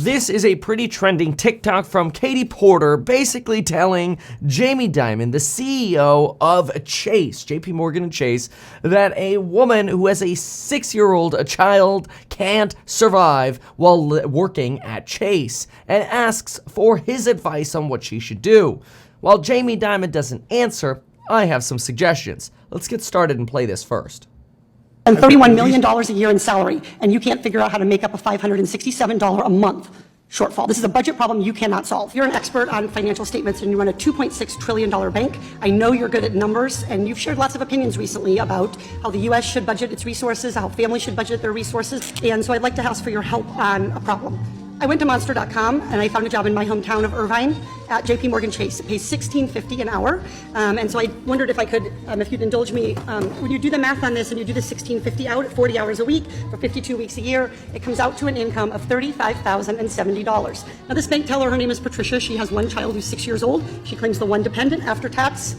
This is a pretty trending TikTok from Katie Porter, basically telling Jamie Dimon, the CEO of Chase, JP Morgan and Chase, that a woman who has a 6-year-old child can't survive while working at Chase, and asks for his advice on what she should do. While Jamie Dimon doesn't answer, I have some suggestions. Let's get started and play this first. And $31 million a year in salary, and you can't figure out how to make up a $567 a month shortfall. This is a budget problem you cannot solve. You're an expert on financial statements and you run a $2.6 trillion bank. I know you're good at numbers, and you've shared lots of opinions recently about how the U.S. should budget its resources, how families should budget their resources, and so I'd like to ask for your help on a problem. I went to Monster.com and I found a job in my hometown of Irvine at JP Morgan Chase. It pays $16.50 an hour, and so I wondered if I could, if you'd indulge me, when you do the math on this and you do the $16.50 out at 40 hours a week for 52 weeks a year, it comes out to an income of $35,070. Now this bank teller, her name is Patricia. She has one child who's 6 years old. She claims the one dependent after tax.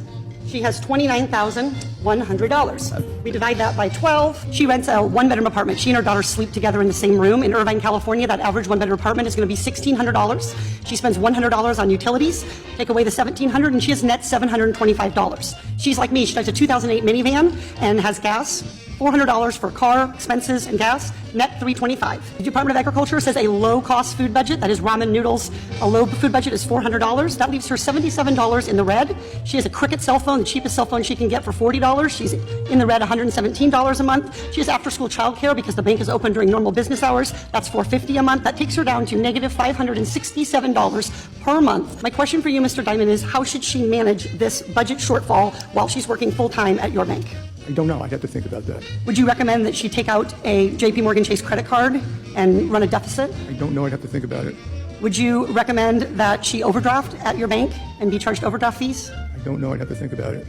She has $29,100. We divide that by 12. She rents a one-bedroom apartment. She and her daughter sleep together in the same room. In Irvine, California, that average one-bedroom apartment is going to be $1,600. She spends $100 on utilities. Take away the $1,700, and she has net $725. She's like me. She drives a 2008 minivan and has gas. $400 for car expenses and gas, net $325. The Department of Agriculture says a low-cost food budget, that is ramen noodles, a low food budget is $400. That leaves her $77 in the red. She has a Cricket cell phone, the cheapest cell phone she can get for $40. She's in the red $117 a month. She has after-school childcare because the bank is open during normal business hours. That's $450 a month. That takes her down to negative $567 per month. My question for you, Mr. Dimon, is how should she manage this budget shortfall while she's working full-time at your bank? I don't know. I'd have to think about that. Would you recommend that she take out a JP Morgan Chase credit card and run a deficit? I don't know. I'd have to think about it. Would you recommend that she overdraft at your bank and be charged overdraft fees? I don't know. I'd have to think about it.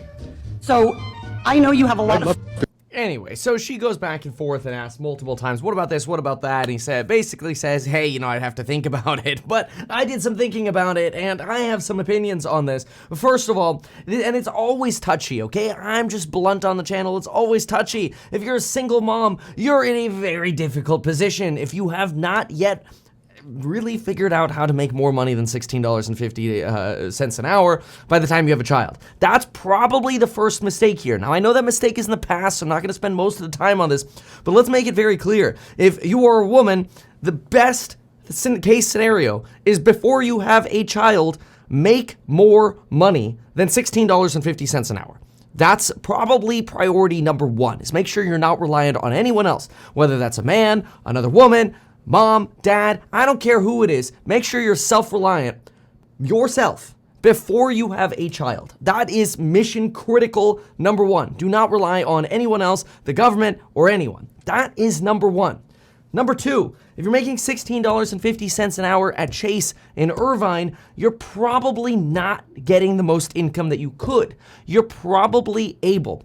So I know you have a lot of... Anyway, so she goes back and forth and asks multiple times, what about this, what about that? And he basically says, hey, I'd have to think about it. But I did some thinking about it, and I have some opinions on this. First of all, and it's always touchy, okay? I'm just blunt on the channel. It's always touchy. If you're a single mom, you're in a very difficult position. If you have not yet really figured out how to make more money than $16.50 an hour by the time you have a child. That's probably the first mistake here. Now, I know that mistake is in the past, so I'm not going to spend most of the time on this, but let's make it very clear. If you are a woman, the best case scenario is before you have a child, make more money than $16.50 an hour. That's probably priority number one, is make sure you're not reliant on anyone else, whether that's a man, another woman, mom, dad, I don't care who it is. Make sure you're self-reliant yourself before you have a child. That is mission critical number one. Do not rely on anyone else, the government, or anyone. That is number one. Number two, if you're making $16.50 an hour at Chase in Irvine, you're probably not getting the most income that you could. You're probably able,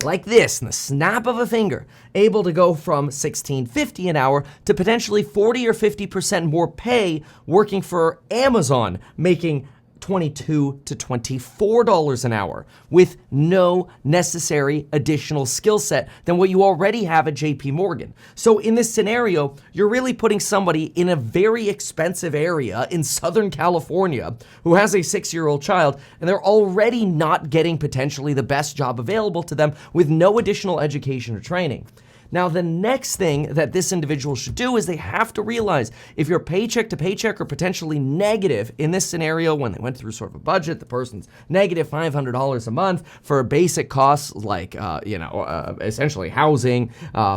like this, in the snap of a finger, able to go from $16.50 an hour to potentially 40 or 50% more pay working for Amazon, making $22 to $24 an hour with no necessary additional skill set than what you already have at JP Morgan. So in this scenario, you're really putting somebody in a very expensive area in Southern California who has a 6-year-old child, and they're already not getting potentially the best job available to them with no additional education or training. Now, the next thing that this individual should do is they have to realize if you're paycheck to paycheck or potentially negative in this scenario, when they went through sort of a budget, the person's negative $500 a month for basic costs like, essentially housing,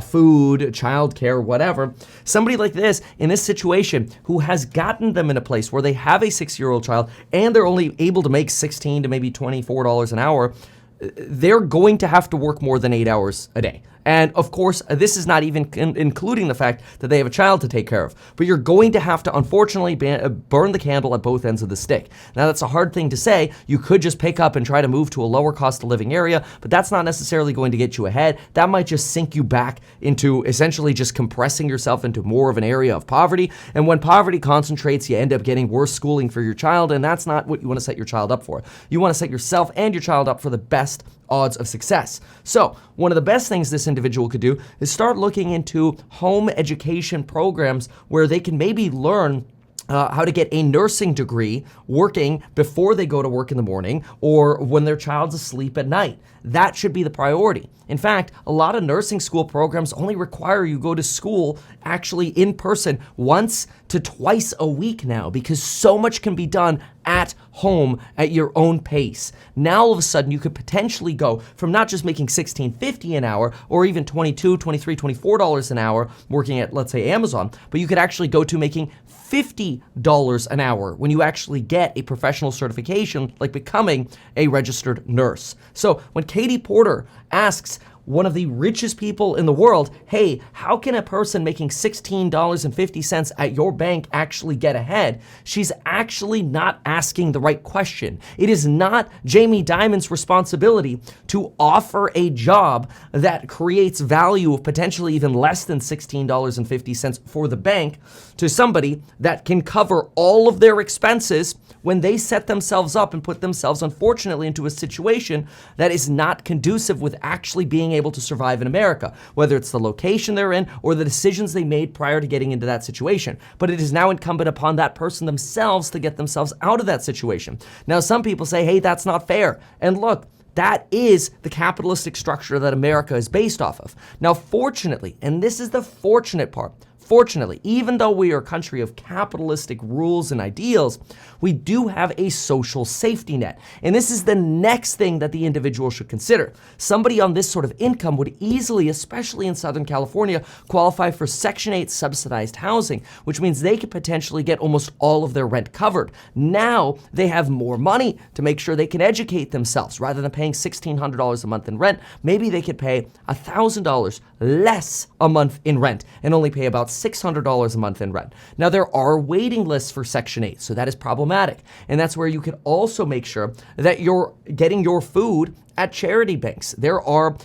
food, childcare, whatever. Somebody like this in this situation who has gotten them in a place where they have a 6-year-old child and they're only able to make $16 to maybe $24 an hour, they're going to have to work more than 8 hours a day. And of course, this is not even including the fact that they have a child to take care of. But you're going to have to, unfortunately, burn the candle at both ends of the stick. Now, that's a hard thing to say. You could just pick up and try to move to a lower cost of living area, but that's not necessarily going to get you ahead. That might just sink you back into essentially just compressing yourself into more of an area of poverty. And when poverty concentrates, you end up getting worse schooling for your child, and that's not what you want to set your child up for. You want to set yourself and your child up for the best odds of success. So one of the best things this individual could do is start looking into home education programs where they can maybe learn how to get a nursing degree working before they go to work in the morning or when their child's asleep at night. That should be the priority. In fact, a lot of nursing school programs only require you go to school actually in person once to twice a week now, because so much can be done at home at your own pace. Now all of a sudden you could potentially go from not just making $16.50 an hour or even $22, $23, $24 an hour working at, let's say, Amazon, but you could actually go to making $50 an hour when you actually get a professional certification like becoming a registered nurse. So when Katie Porter asks one of the richest people in the world, hey, how can a person making $16.50 at your bank actually get ahead? She's actually not asking the right question. It is not Jamie Dimon's responsibility to offer a job that creates value of potentially even less than $16.50 for the bank to somebody that can cover all of their expenses when they set themselves up and put themselves, unfortunately, into a situation that is not conducive with actually being able to survive in America, whether it's the location they're in or the decisions they made prior to getting into that situation. But it is now incumbent upon that person themselves to get themselves out of that situation. Now, some people say, hey, that's not fair. And look, that is the capitalistic structure that America is based off of. Now, fortunately, and this is the fortunate part, fortunately, even though we are a country of capitalistic rules and ideals, we do have a social safety net. And this is the next thing that the individual should consider. Somebody on this sort of income would easily, especially in Southern California, qualify for Section 8 subsidized housing, which means they could potentially get almost all of their rent covered. Now they have more money to make sure they can educate themselves. Rather than paying $1,600 a month in rent, maybe they could pay $1,000 less a month in rent and only pay about $600 a month in rent. Now, there are waiting lists for Section 8, so that is problematic. And that's where you can also make sure that you're getting your food at charity banks. There are,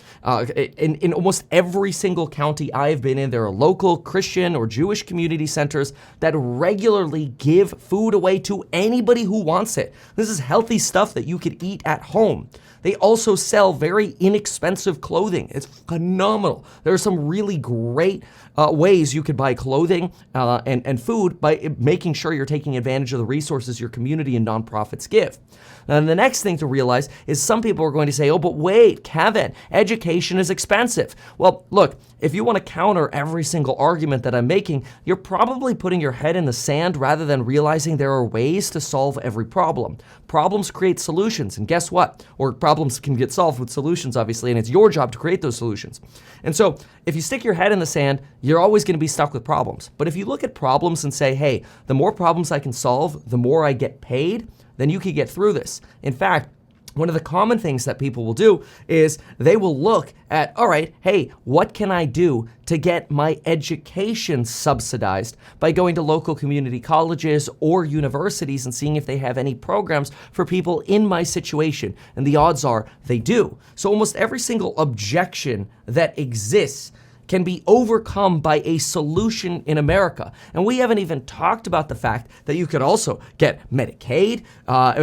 in almost every single county I've been in, there are local Christian or Jewish community centers that regularly give food away to anybody who wants it. This is healthy stuff that you could eat at home. They also sell very inexpensive clothing. It's phenomenal. There are some really great ways you could buy clothing and food by making sure you're taking advantage of the resources your community and nonprofits give. And the next thing to realize is some people are going to say, oh, but wait, Kevin, education is expensive. Well, look, if you want to counter every single argument that I'm making, you're probably putting your head in the sand rather than realizing there are ways to solve every problem. Problems create solutions, and guess what? Or problems can get solved with solutions, obviously, and it's your job to create those solutions. And so if you stick your head in the sand, you're always going to be stuck with problems. But if you look at problems and say, hey, the more problems I can solve, the more I get paid, then you can get through this. In fact, one of the common things that people will do is they will look at, all right, hey, what can I do to get my education subsidized by going to local community colleges or universities and seeing if they have any programs for people in my situation? And the odds are they do. So almost every single objection that exists can be overcome by a solution in America. And we haven't even talked about the fact that you could also get Medicaid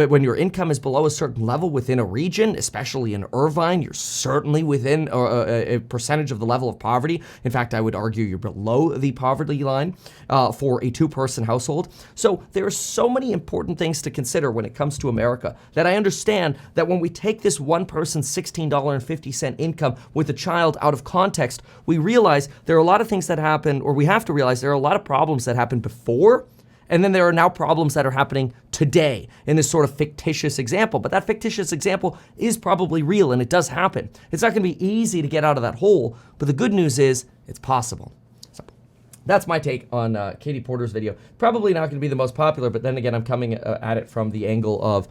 when your income is below a certain level within a region, especially in Irvine. You're certainly within a percentage of the level of poverty. In fact, I would argue you're below the poverty line for a two-person household. So there are so many important things to consider when it comes to America that I understand that when we take this one person's $16.50 income with a child out of context, we realize there are a lot of things that happen, or we have to realize there are a lot of problems that happened before, and then there are now problems that are happening today in this sort of fictitious example. But that fictitious example is probably real, and it does happen. It's not going to be easy to get out of that hole, but the good news is it's possible. So that's my take on Katie Porter's video. Probably not going to be the most popular, but then again, I'm coming at it from the angle of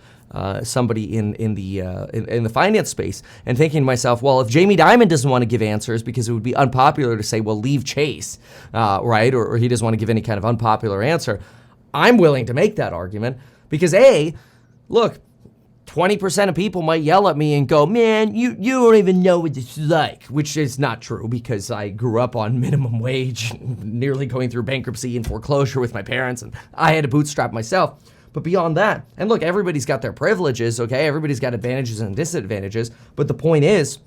somebody in the finance space and thinking to myself, well, if Jamie Dimon doesn't want to give answers because it would be unpopular to say, well, leave Chase, right? Or he doesn't want to give any kind of unpopular answer. I'm willing to make that argument because look, 20% of people might yell at me and go, man, you don't even know what it's like, which is not true because I grew up on minimum wage, nearly going through bankruptcy and foreclosure with my parents, and I had to bootstrap myself. But beyond that, and look, everybody's got their privileges, okay? Everybody's got advantages and disadvantages. But the point is,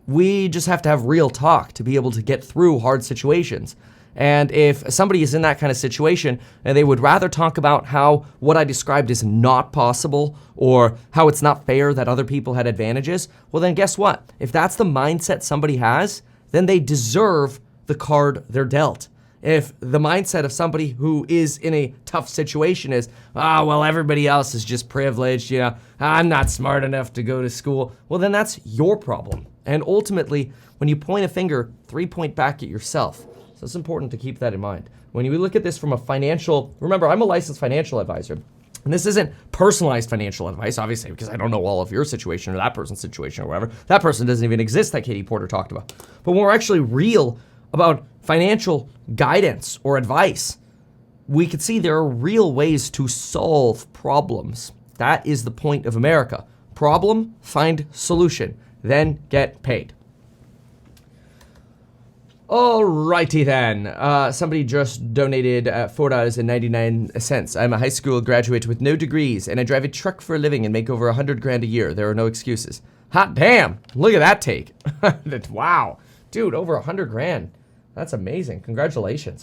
we just have to have real talk to be able to get through hard situations. And if somebody is in that kind of situation and they would rather talk about how what I described is not possible or how it's not fair that other people had advantages, well then guess what? If that's the mindset somebody has, then they deserve the card they're dealt. If the mindset of somebody who is in a tough situation is, well, everybody else is just privileged, I'm not smart enough to go to school, well, then that's your problem. And ultimately, when you point a finger, 3 point back at yourself. So it's important to keep that in mind. When you look at this from a financial, remember, I'm a licensed financial advisor. And this isn't personalized financial advice, obviously, because I don't know all of your situation or that person's situation or whatever. That person doesn't even exist that Katie Porter talked about. But when we're actually real about financial guidance or advice, we could see there are real ways to solve problems. That is the point of America. Problem, find solution, then get paid. Alrighty then. Somebody just donated $4.99. I'm a high school graduate with no degrees, and I drive a truck for a living and make over 100 grand a year. There are no excuses. Hot damn! Look at that take. Wow, dude, over 100 grand. That's amazing. Congratulations.